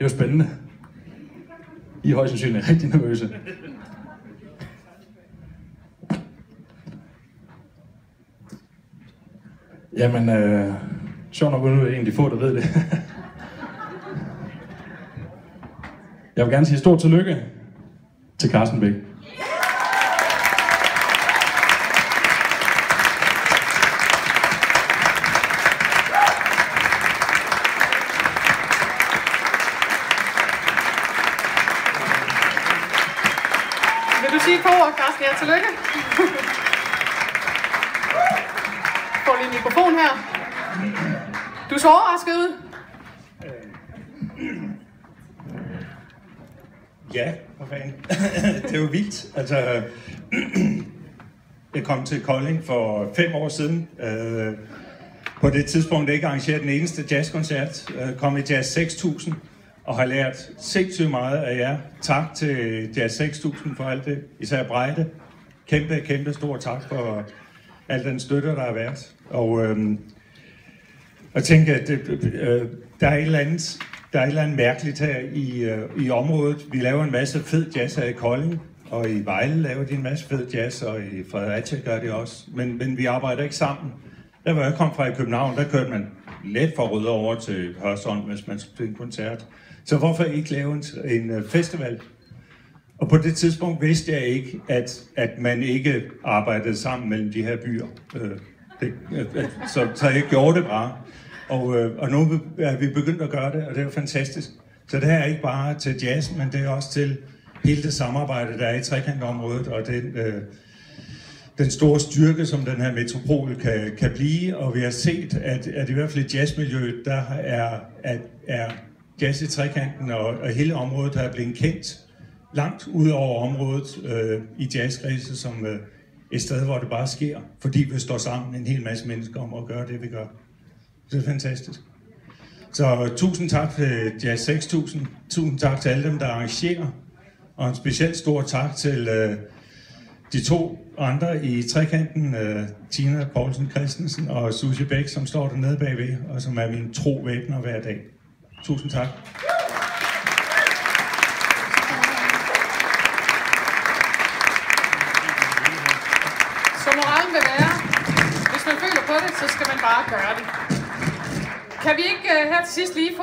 Det var spændende. I er højst sandsynligt rigtig nervøse. Jamen, sjovt nok, nu er en af de få, der ved det. Jeg vil gerne sige stort tillykke til Carsten Bech. Vil du sige et par ord, Carsten? Ja, tillykke. Får lige en mikrofon her. Du så overrasket ud. Ja, for fanden. Det er jo vildt. Altså, jeg kom til Kolding for 5 år siden. På det tidspunkt ikke arrangeret den eneste jazzkoncert. Kom i Jazz 6000 og har lært sindssygt meget af jer. Tak til Jazz 6000 for alt det. Især Breide. Kæmpe stor tak for al den støtte, der har været. Og jeg tænker, at der er et eller andet mærkeligt her i området. Vi laver en masse fed jazz her i Kolding, og i Vejle laver de en masse fed jazz, og i Fredericia gør det også. Men vi arbejder ikke sammen. Der hvor jeg kom fra i København, der kørte man let fra Rødovre over til Hørsholm, hvis man skulle til en koncert. Så hvorfor ikke lave en festival? Og på det tidspunkt vidste jeg ikke, at man ikke arbejdede sammen mellem de her byer. Så jeg gjorde det bare. Og nu er vi begyndt at gøre det, og det er jo fantastisk. Så det her er ikke bare til jazz, men det er også til hele det samarbejde, der er i trekantområdet, og den store styrke, som den her metropol kan blive. Og vi har set, at i hvert fald i jazzmiljøet, der er jazz i trekanten, og hele området er blevet kendt langt ud over området i jazzkredse, som et sted, hvor det bare sker, fordi vi står sammen en hel masse mennesker om at gøre det, vi gør. Det er fantastisk. Så tusind tak til Jazz 6000. Tusind tak til alle dem, der arrangerer. Og en specielt stor tak til de 2 andre i trekanten, Tina Poulsen Christensen og Susie Bech, som står dernede bagved, og som er mine tro væbner hver dag. Tusind tak. Så moralen vil være, hvis man føler på det, så skal man bare gøre det. Kan vi ikke her til sidst lige få